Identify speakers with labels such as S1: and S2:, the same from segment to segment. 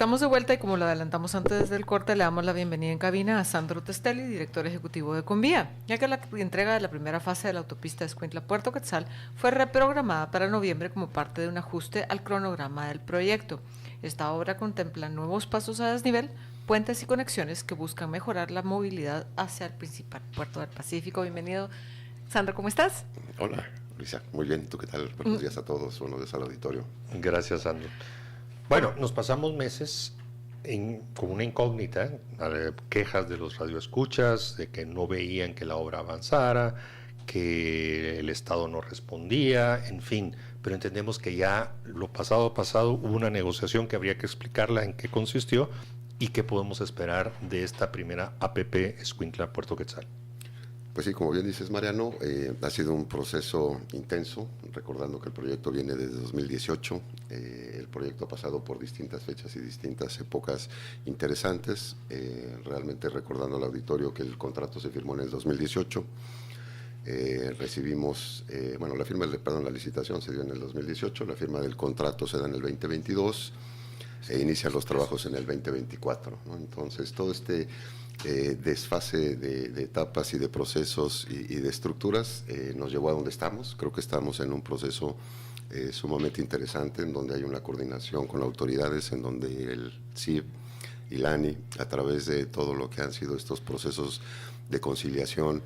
S1: Estamos de vuelta y como lo adelantamos antes del corte, le damos la bienvenida en cabina a Sandro Testelli, director ejecutivo de Convía, ya que la entrega de la primera fase de la autopista Escuintla-Puerto Quetzal fue reprogramada para noviembre como parte de un ajuste al cronograma del proyecto. Esta obra contempla nuevos pasos a desnivel, puentes y conexiones que buscan mejorar la movilidad hacia el principal puerto del Pacífico. Bienvenido, Sandro, ¿cómo estás?
S2: Hola, Luisa, muy bien, ¿tú qué tal? Buenos días a todos, buenos días al auditorio.
S3: Gracias, Sandro. Bueno, nos pasamos meses con una incógnita, quejas de los radioescuchas, de que no veían que la obra avanzara, que el Estado no respondía, en fin, pero entendemos que ya lo pasado, hubo una negociación que habría que explicarla en qué consistió y qué podemos esperar de esta primera APP Escuintla-Puerto Quetzal.
S2: Pues sí, como bien dices, Mariano, ha sido un proceso intenso, recordando que el proyecto viene desde 2018, el proyecto ha pasado por distintas fechas y distintas épocas interesantes, realmente recordando al auditorio que el contrato se firmó en el 2018, recibimos, la licitación se dio en el 2018, la firma del contrato se da en el 2022, se inician los trabajos en el 2024, ¿no? Entonces todo este desfase de etapas y de procesos y de estructuras nos llevó a donde estamos. Creo que estamos en un proceso sumamente interesante en donde hay una coordinación con autoridades, en donde el CIB y la ANI, a través de todo lo que han sido estos procesos de conciliación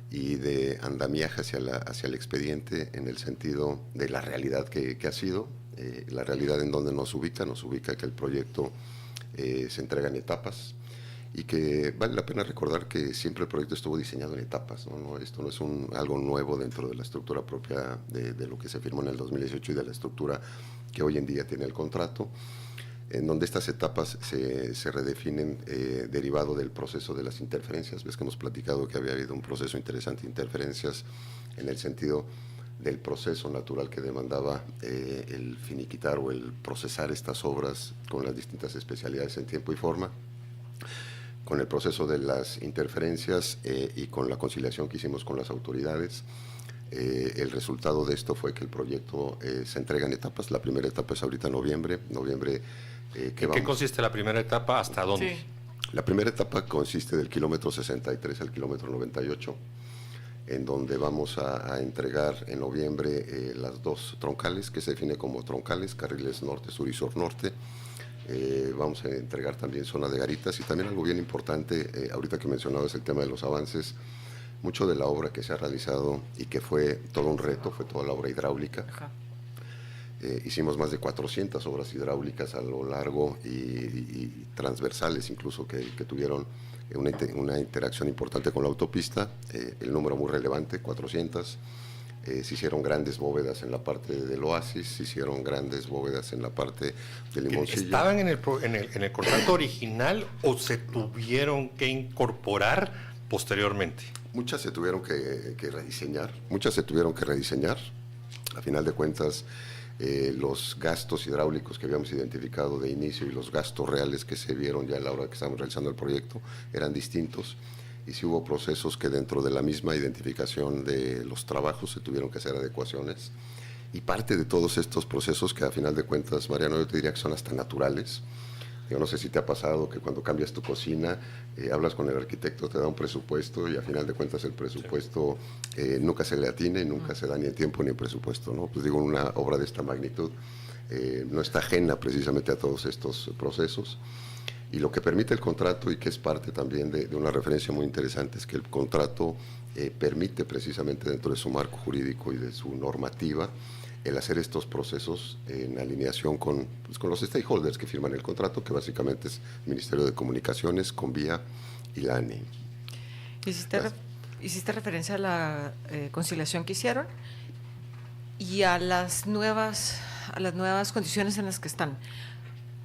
S2: y de andamiaje hacia el expediente en el sentido de la realidad que ha sido, la realidad en donde nos ubica que el proyecto se entrega en etapas, y que vale la pena recordar que siempre el proyecto estuvo diseñado en etapas, ¿no? Esto no es algo nuevo dentro de la estructura propia de lo que se firmó en el 2018 y de la estructura que hoy en día tiene el contrato, en donde estas etapas se redefinen derivado del proceso de las interferencias. Ves que hemos platicado que había habido un proceso interesante de interferencias en el sentido del proceso natural que demandaba el finiquitar o el procesar estas obras con las distintas especialidades en tiempo y forma. Con el proceso de las interferencias y con la conciliación que hicimos con las autoridades, el resultado de esto fue que el proyecto se entrega en etapas. La primera etapa es ahorita noviembre.
S3: ¿En qué consiste la primera etapa? ¿Hasta dónde?
S1: Sí.
S2: La primera etapa consiste del kilómetro 63 al kilómetro 98, en donde vamos a entregar en noviembre las dos troncales, que se define como troncales, carriles norte, sur y sur-norte. Vamos a entregar también zona de garitas y también algo bien importante, ahorita que mencionabas el tema de los avances, mucho de la obra que se ha realizado y que fue todo un reto, fue toda la obra hidráulica. Hicimos más de 400 obras hidráulicas a lo largo y transversales incluso que tuvieron una interacción importante con la autopista, el número muy relevante, 400. Se hicieron grandes bóvedas en la parte del Oasis, se hicieron grandes bóvedas en la parte de Limoncillo.
S3: ¿Estaban en el contrato original o se tuvieron que incorporar posteriormente?
S2: Muchas se tuvieron que rediseñar. A final de cuentas, los gastos hidráulicos que habíamos identificado de inicio y los gastos reales que se vieron ya a la hora que estábamos realizando el proyecto eran distintos. Y sí hubo procesos que dentro de la misma identificación de los trabajos se tuvieron que hacer adecuaciones. Y parte de todos estos procesos que a final de cuentas, Mariano, yo te diría que son hasta naturales. Yo no sé si te ha pasado que cuando cambias tu cocina, hablas con el arquitecto, te da un presupuesto y a final de cuentas el presupuesto nunca se le atina y nunca se da ni en tiempo ni en presupuesto, ¿no? Pues digo, una obra de esta magnitud no está ajena precisamente a todos estos procesos. Y lo que permite el contrato, y que es parte también de una referencia muy interesante, es que el contrato permite precisamente dentro de su marco jurídico y de su normativa el hacer estos procesos en alineación con los stakeholders que firman el contrato, que básicamente es el Ministerio de Comunicaciones, Convía y la ANI.
S1: Hiciste referencia a la conciliación que hicieron y a las nuevas condiciones en las que están.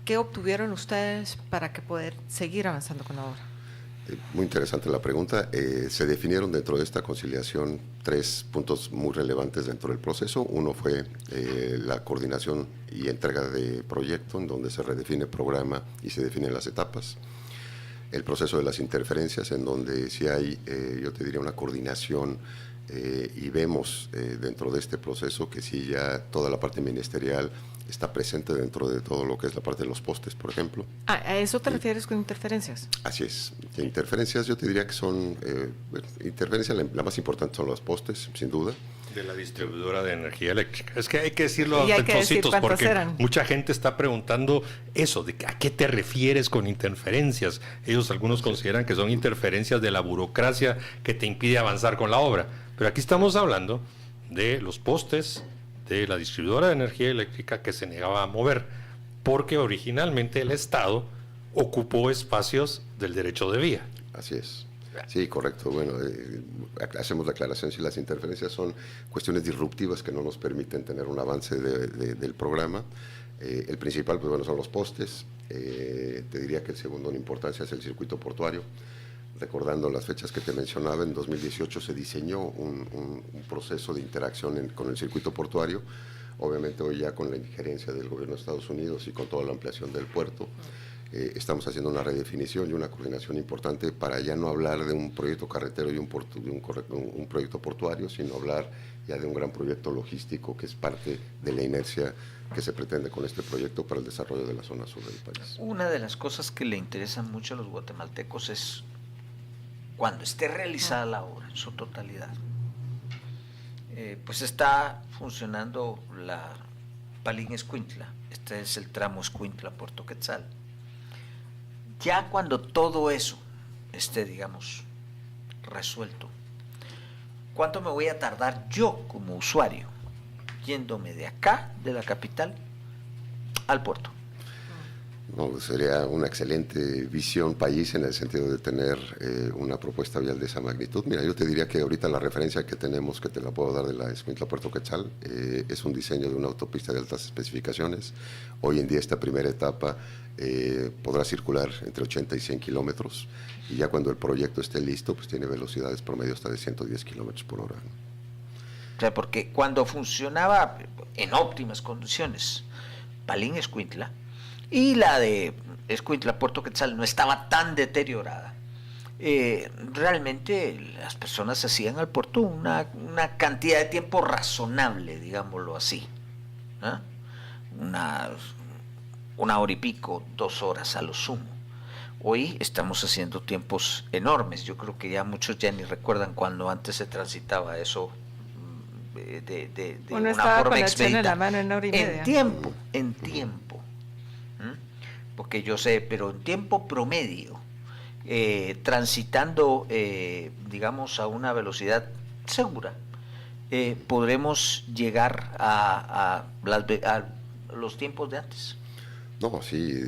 S1: ¿Qué obtuvieron ustedes para que poder seguir avanzando con la obra?
S2: Muy interesante la pregunta. Se definieron dentro de esta conciliación 3 puntos muy relevantes dentro del proceso. Uno fue la coordinación y entrega de proyecto, en donde se redefine el programa y se definen las etapas. El proceso de las interferencias, en donde sí hay, yo te diría, una coordinación y vemos dentro de este proceso que sí ya toda la parte ministerial está presente dentro de todo lo que es la parte de los postes, por ejemplo.
S1: ¿A eso te refieres con interferencias?
S2: Así es. Interferencias yo te diría que son, interferencia la más importante son los postes, sin duda.
S3: De la distribuidora de energía eléctrica. Es que hay que decirlo
S1: Y
S3: a
S1: hay que decir
S3: trocitos porque
S1: eran.
S3: mucha gente está preguntando eso, de a qué te refieres con interferencias. Algunos consideran que son interferencias de la burocracia que te impide avanzar con la obra. Pero aquí estamos hablando de los postes de la distribuidora de energía eléctrica que se negaba a mover, porque originalmente el Estado ocupó espacios del derecho de vía.
S2: Así es. Sí, correcto. Bueno, hacemos la aclaración, si las interferencias son cuestiones disruptivas que no nos permiten tener un avance del programa. El principal, pues bueno, son los postes. Te diría que el segundo en importancia es el circuito portuario. Recordando las fechas que te mencionaba, en 2018 se diseñó un proceso de interacción con el circuito portuario. Obviamente hoy ya con la injerencia del gobierno de Estados Unidos y con toda la ampliación del puerto, estamos haciendo una redefinición y una coordinación importante para ya no hablar de un proyecto carretero y un proyecto portuario, sino hablar ya de un gran proyecto logístico que es parte de la inercia que se pretende con este proyecto para el desarrollo de la zona sur del país.
S4: Una de las cosas que le interesan mucho a los guatemaltecos es cuando esté realizada la obra en su totalidad, pues está funcionando la Palín-Escuintla, este es el tramo Escuintla-Puerto Quetzal. Ya cuando todo eso esté, digamos, resuelto, ¿cuánto me voy a tardar yo como usuario yéndome de acá, de la capital, al puerto?
S2: No, sería una excelente visión país en el sentido de tener una propuesta vial de esa magnitud. Mira, yo te diría que ahorita la referencia que tenemos, que te la puedo dar de la Escuintla Puerto Quetzal, es un diseño de una autopista de altas especificaciones. Hoy en día esta primera etapa podrá circular entre 80 y 100 kilómetros y ya cuando el proyecto esté listo, pues tiene velocidades promedio hasta de 110 kilómetros por hora, ¿no?
S4: O sea, porque cuando funcionaba en óptimas condiciones Palín-Escuintla, y la de Escuintla Puerto Quetzal no estaba tan deteriorada, realmente las personas se hacían al puerto una cantidad de tiempo razonable, digámoslo así, ¿no? Una hora y pico, 2 horas a lo sumo. Hoy estamos haciendo tiempos enormes. Yo creo que ya muchos ya ni recuerdan cuando antes se transitaba eso de
S1: Uno
S4: una forma
S1: expedita. En la mano en 1 hora y media.
S4: En tiempo. Porque yo sé, pero en tiempo promedio, transitando, digamos, a una velocidad segura, podremos llegar a los tiempos de antes.
S2: No, sí,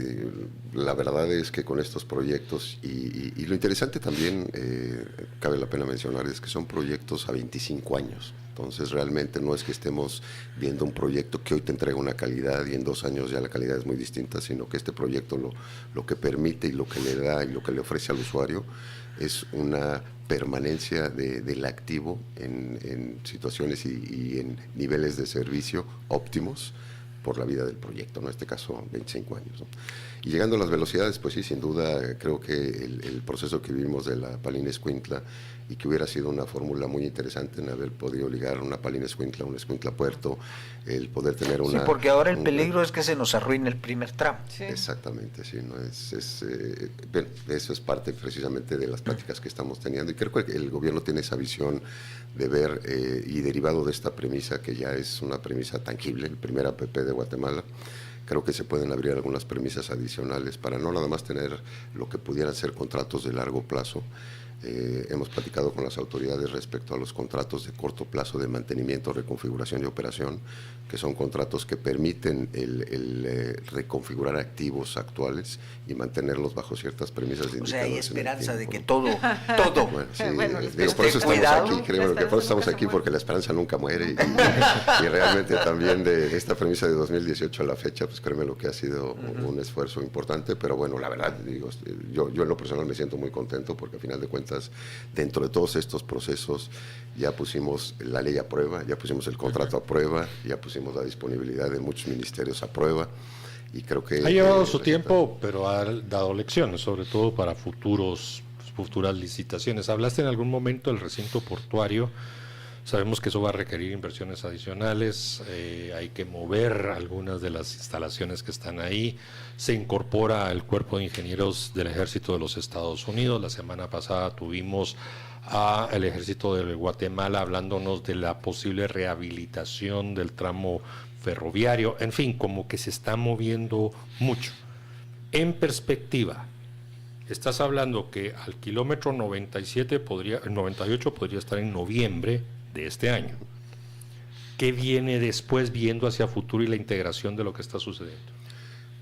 S2: la verdad es que con estos proyectos, y lo interesante también, cabe la pena mencionar, es que son proyectos a 25 años. Entonces realmente no es que estemos viendo un proyecto que hoy te entrega una calidad y en 2 años ya la calidad es muy distinta, sino que este proyecto lo que permite y lo que le da y lo que le ofrece al usuario es una permanencia del activo en situaciones y en niveles de servicio óptimos por la vida del proyecto, ¿no? En este caso 25 años, ¿no? Y llegando a las velocidades, pues sí, sin duda creo que el proceso que vivimos de la Palín-Escuintla y que hubiera sido una fórmula muy interesante en haber podido ligar una Palín-Escuintla, un Escuintla-Puerto, el poder tener una...
S4: Sí, porque ahora el peligro es que se nos arruine el primer tramo.
S1: Sí.
S2: Exactamente, sí, ¿no? Bueno, eso es parte precisamente de las prácticas que estamos teniendo y creo que el gobierno tiene esa visión de ver y derivado de esta premisa que ya es una premisa tangible, el primer APP de Guatemala, creo que se pueden abrir algunas premisas adicionales para no nada más tener lo que pudieran ser contratos de largo plazo. Hemos platicado con las autoridades respecto a los contratos de corto plazo de mantenimiento, reconfiguración y operación, que son contratos que permiten el reconfigurar activos actuales y mantenerlos bajo ciertas premisas de
S4: indicadores. O sea, hay esperanza de que
S2: todo.
S4: Bueno,
S2: sí, digo, por eso estamos aquí, creo que por eso estamos aquí, porque la esperanza nunca muere y realmente también de esta premisa de 2018 a la fecha, pues créeme lo que ha sido un esfuerzo importante, pero bueno, la verdad, digo, yo en lo personal me siento muy contento porque al final de cuentas dentro de todos estos procesos ya pusimos la ley a prueba, ya pusimos el contrato a prueba, ya pusimos la disponibilidad de muchos ministerios a prueba y creo que...
S3: Ha llevado su tiempo, pero ha dado lecciones, sobre todo para futuras licitaciones. Hablaste en algún momento del recinto portuario, Sabemos que eso va a requerir inversiones adicionales, hay que mover algunas de las instalaciones que están ahí. Se incorpora el Cuerpo de Ingenieros del Ejército de los Estados Unidos. La semana pasada tuvimos al Ejército de Guatemala hablándonos de la posible rehabilitación del tramo ferroviario. En fin, como que se está moviendo mucho. En perspectiva, estás hablando que al kilómetro 98 podría estar en noviembre de este año. ¿Qué viene después viendo hacia futuro y la integración de lo que está sucediendo?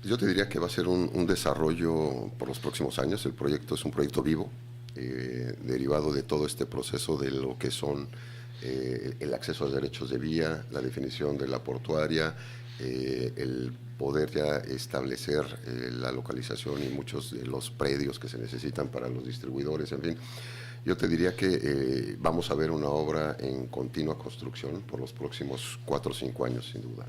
S2: Yo te diría que va a ser un desarrollo por los próximos años. El proyecto es un proyecto vivo, derivado de todo este proceso de lo que son el acceso a derechos de vía, la definición de la portuaria, el poder ya establecer la localización y muchos de los predios que se necesitan para los distribuidores, en fin. Yo te diría que vamos a ver una obra en continua construcción por los próximos 4 o 5 años, sin duda.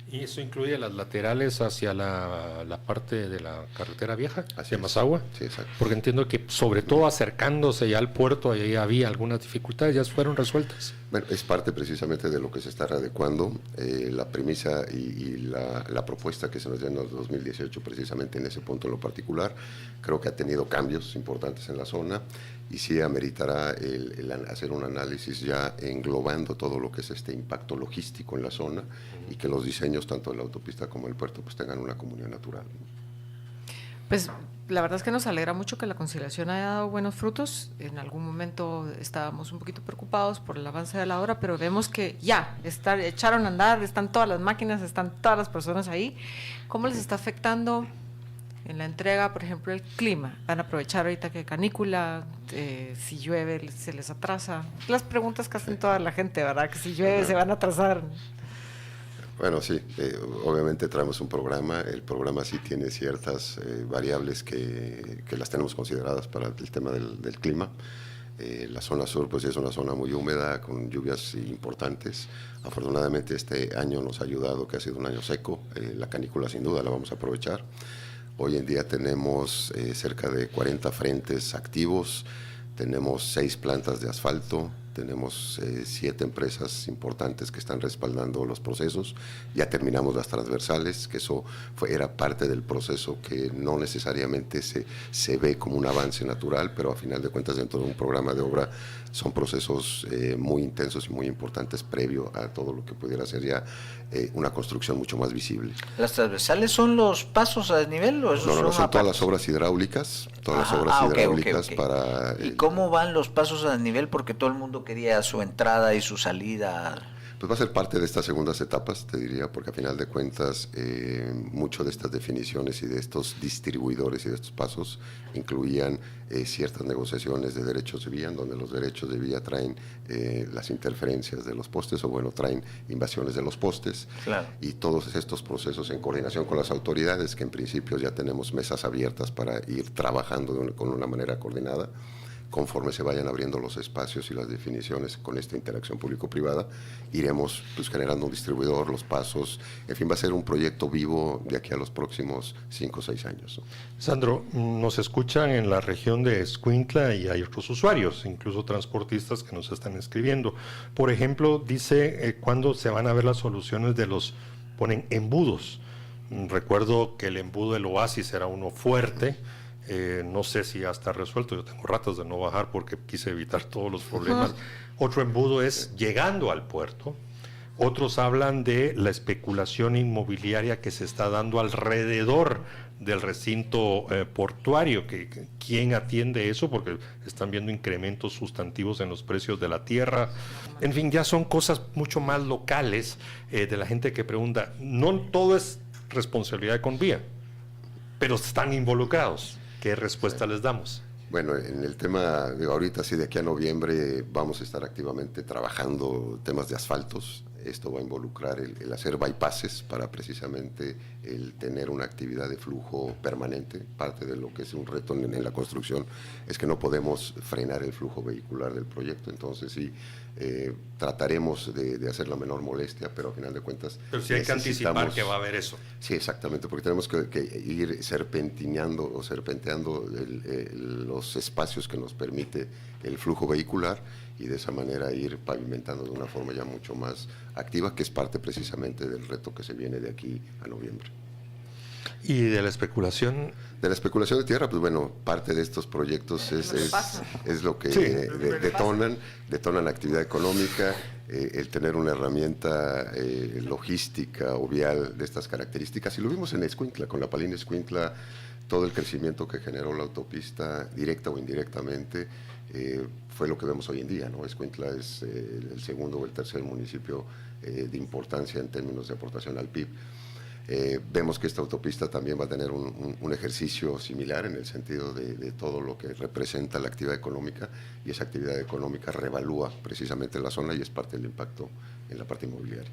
S3: ¿Y eso incluye las laterales hacia la parte de la carretera vieja, hacia Mazahua?
S2: Sí, exacto.
S3: Porque entiendo que, sobre todo acercándose ya al puerto, ahí había algunas dificultades, ¿ya fueron resueltas?
S2: Bueno, es parte precisamente de lo que se está readecuando. La premisa y la propuesta que se nos dio en el 2018, precisamente en ese punto en lo particular, creo que ha tenido cambios importantes en la zona y sí ameritará el hacer un análisis ya englobando todo lo que es este impacto logístico en la zona y que los diseños tanto de la autopista como del puerto pues tengan una comunión natural.
S1: Pues la verdad es que nos alegra mucho que la conciliación haya dado buenos frutos. En algún momento estábamos un poquito preocupados por el avance de la obra, pero vemos que ya echaron a andar, están todas las máquinas, están todas las personas ahí. ¿Cómo les está afectando en la entrega, por ejemplo, el clima? ¿Van a aprovechar ahorita que hay canícula? Si llueve, ¿se les atrasa? Las preguntas que hacen toda la gente, ¿verdad? Que si llueve, se van a atrasar.
S2: Bueno, sí, obviamente traemos un programa. El programa sí tiene ciertas variables que las tenemos consideradas para el tema del clima. La zona sur pues es una zona muy húmeda, con lluvias importantes. Afortunadamente este año nos ha ayudado, que ha sido un año seco. La canícula sin duda la vamos a aprovechar. Hoy en día tenemos cerca de 40 frentes activos, tenemos 6 plantas de asfalto, tenemos 7 empresas importantes que están respaldando los procesos. Ya terminamos las transversales, que eso era parte del proceso que no necesariamente se ve como un avance natural, pero a final de cuentas dentro de un programa de obra son procesos muy intensos y muy importantes previo a todo lo que pudiera ser ya una construcción mucho más visible.
S4: ¿Las transversales son los pasos a desnivel o esos
S2: No, son todas las obras hidráulicas,
S4: okay.
S2: Para...
S4: ¿Y cómo van los pasos a desnivel? Porque todo el mundo quería su entrada y su salida.
S2: Pues va a ser parte de estas segundas etapas, te diría, porque a final de cuentas mucho de estas definiciones y de estos distribuidores y de estos pasos incluían ciertas negociaciones de derechos de vía, en donde los derechos de vía traen las interferencias de los postes o traen invasiones de los postes.
S4: Claro.
S2: Y todos estos procesos en coordinación con las autoridades, que en principio ya tenemos mesas abiertas para ir trabajando con una manera coordinada. Conforme se vayan abriendo los espacios y las definiciones con esta interacción público-privada, iremos pues generando un distribuidor, los pasos, en fin, va a ser un proyecto vivo de aquí a los próximos 5 o 6 años, ¿no?
S3: Sandro, nos escuchan en la región de Escuintla y hay otros usuarios, incluso transportistas que nos están escribiendo. Por ejemplo, dice cuándo se van a ver las soluciones de ponen embudos. Recuerdo que el embudo del Oasis era uno fuerte. No sé si ya está resuelto, yo tengo ratos de no bajar porque quise evitar todos los problemas. Otro embudo es llegando al puerto. Otros hablan de la especulación inmobiliaria que se está dando alrededor del recinto portuario. ¿Quién atiende eso? Porque están viendo incrementos sustantivos en los precios de la tierra. En fin, ya son cosas mucho más locales de la gente que pregunta. No todo es responsabilidad de Convía, pero están involucrados. ¿Qué respuesta les damos?
S2: Bueno, en el tema, ahorita sí, de aquí a noviembre vamos a estar activamente trabajando temas de asfaltos. Esto va a involucrar el hacer bypasses para precisamente el tener una actividad de flujo permanente. Parte de lo que es un reto en la construcción es que no podemos frenar el flujo vehicular del proyecto, entonces sí, trataremos de hacer la menor molestia, pero a final de cuentas...
S3: Pero sí hay que anticipar que va a haber eso.
S2: Sí, exactamente, porque tenemos que ir serpenteando los espacios que nos permite el flujo vehicular y de esa manera ir pavimentando de una forma ya mucho más activa, que es parte precisamente del reto que se viene de aquí a noviembre.
S3: ¿Y de la especulación?
S2: De la especulación de tierra, pues bueno, parte de estos proyectos es lo que
S3: Sí.
S2: detonan actividad económica, el tener una herramienta logística o vial de estas características. Y lo vimos en Escuintla, con la Palín Escuintla, todo el crecimiento que generó la autopista, directa o indirectamente, fue lo que vemos hoy en día, ¿no? Escuintla es el segundo o el tercer municipio de importancia en términos de aportación al PIB. Vemos que esta autopista también va a tener un ejercicio similar en el sentido de todo lo que representa la actividad económica, y esa actividad económica revalúa precisamente la zona y es parte del impacto en la parte inmobiliaria.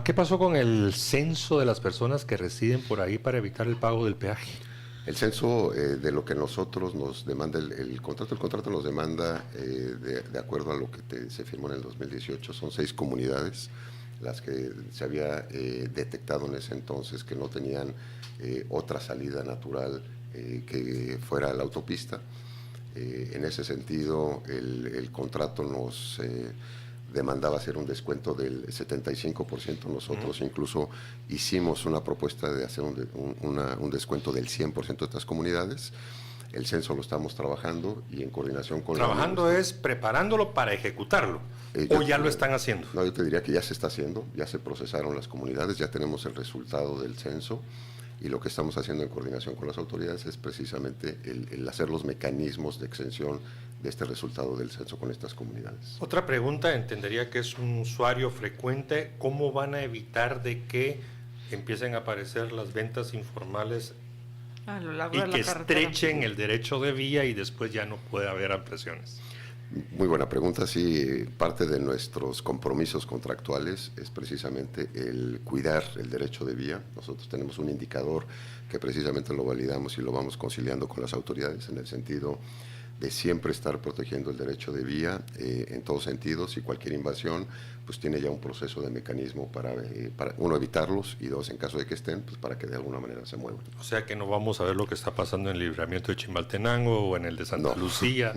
S3: ¿Qué pasó con el censo de las personas que residen por ahí para evitar el pago del peaje?
S2: El censo de lo que nosotros nos demanda el contrato nos demanda, de acuerdo a lo que se firmó en el 2018, son 6 comunidades las que se había detectado en ese entonces que no tenían otra salida natural que fuera la autopista. En ese sentido, el contrato nos demandaba hacer un descuento del 75%. Nosotros incluso hicimos una propuesta de hacer un descuento del 100% de estas comunidades. El censo lo estamos trabajando y en coordinación con...
S3: ¿Trabajando es preparándolo para ejecutarlo? ¿O ya lo están haciendo?
S2: No, yo te diría que ya se está haciendo, ya se procesaron las comunidades, ya tenemos el resultado del censo, y lo que estamos haciendo en coordinación con las autoridades es precisamente el hacer los mecanismos de exención de este resultado del censo con estas comunidades.
S3: Otra pregunta, entendería que es un usuario frecuente, ¿cómo van a evitar de que empiecen a aparecer las ventas informales
S1: A lo largo
S3: y
S1: de la
S3: que
S1: carretera.
S3: estrechen el derecho de vía y después ya no puede haber ampliaciones?
S2: Muy buena pregunta. Sí, parte de nuestros compromisos contractuales es precisamente el cuidar el derecho de vía. Nosotros tenemos un indicador que precisamente lo validamos y lo vamos conciliando con las autoridades en el sentido de siempre estar protegiendo el derecho de vía en todos sentidos, y cualquier invasión pues tiene ya un proceso de mecanismo para uno, evitarlos, y dos, en caso de que estén, pues para que de alguna manera se muevan.
S3: O sea que no vamos a ver lo que está pasando en el libramiento de Chimaltenango o en el de Santa Lucía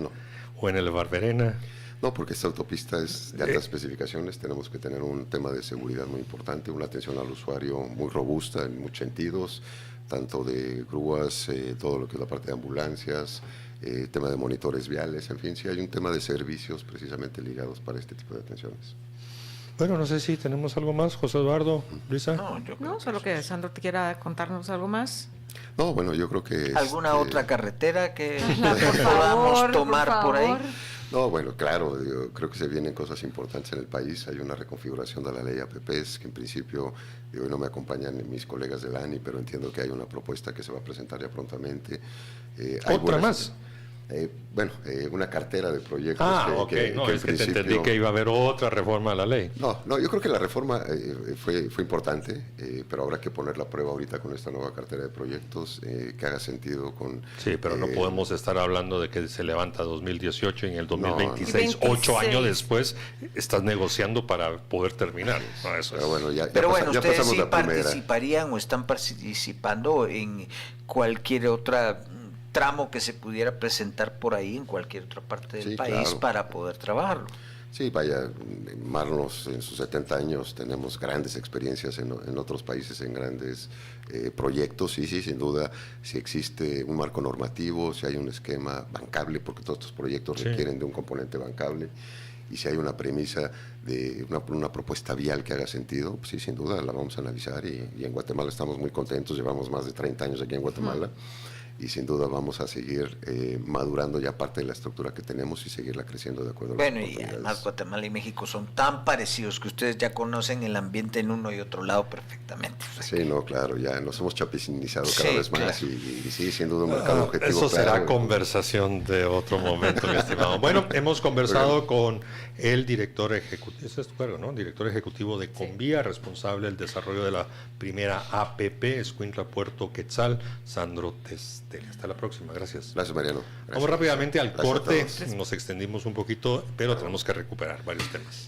S3: o en el de Barberena.
S2: No, porque esta autopista es de altas especificaciones, tenemos que tener un tema de seguridad muy importante, una atención al usuario muy robusta en muchos sentidos, tanto de grúas, todo lo que es la parte de ambulancias, tema de monitores viales, en fin, sí hay un tema de servicios precisamente ligados para este tipo de atenciones.
S3: Bueno, no sé si tenemos algo más, José Eduardo, Luisa.
S4: No, yo creo
S1: No, solo que Sandro te quiera contarnos algo más.
S2: No, bueno, yo creo que...
S4: ¿Alguna otra carretera que
S1: Por
S4: podamos
S1: favor,
S4: tomar por ahí?
S2: No, bueno, claro, yo creo que se vienen cosas importantes en el país. Hay una reconfiguración de la ley APPs, que en principio, hoy no me acompañan mis colegas del ANI, pero entiendo que hay una propuesta que se va a presentar ya prontamente.
S3: ¿Otra más?
S2: Una cartera de proyectos.
S3: Ok, no, es que te entendí que iba a haber otra reforma a la ley.
S2: No, yo creo que la reforma fue importante, pero habrá que poner la prueba ahorita con esta nueva cartera de proyectos, que haga sentido con...
S3: Sí, pero no podemos estar hablando de que se levanta 2018 y en el 2026,
S1: No.
S3: 8 años después, estás negociando para poder terminar. No, eso
S2: Pero bueno, ya
S4: ¿Ustedes
S2: pasamos
S4: sí
S2: la primera.
S4: participarían o están participando en cualquier otra tramo que se pudiera presentar por ahí en cualquier otra parte del país,
S2: claro,
S4: para poder trabajarlo?
S2: Sí, vaya, Marlos en sus 70 años tenemos grandes experiencias en otros países, en grandes proyectos. Sí, sin duda, si existe un marco normativo, si hay un esquema bancable, porque todos estos proyectos requieren de un componente bancable, y si hay una premisa de una propuesta vial que haga sentido, pues sí, sin duda la vamos a analizar, y en Guatemala estamos muy contentos, llevamos más de 30 años aquí en Guatemala. y sin duda vamos a seguir madurando ya parte de la estructura que tenemos y seguirla creciendo de acuerdo a las
S4: Bueno, y
S2: oportunidades.
S4: además Guatemala y México son tan parecidos que ustedes ya conocen el ambiente en uno y otro lado perfectamente. O sea
S2: Sí,
S4: que-
S2: no, claro, ya nos hemos chapecinizado cada
S4: Sí,
S2: vez más
S4: claro.
S2: y sí, sin duda un mercado objetivo.
S3: Eso será
S2: claro.
S3: conversación de otro momento, mi estimado. Bueno, hemos conversado con el director ejecutivo, ese es tu cargo, ¿no? Director ejecutivo de Convía, responsable del desarrollo de la primera APP, Escuintla Puerto Quetzal, Sandro Testeli. Hasta la próxima, gracias.
S2: Gracias, Mariano. Gracias.
S3: Vamos rápidamente al
S2: Gracias a
S3: corte,
S2: todos.
S3: nos extendimos un poquito, pero tenemos que recuperar varios temas.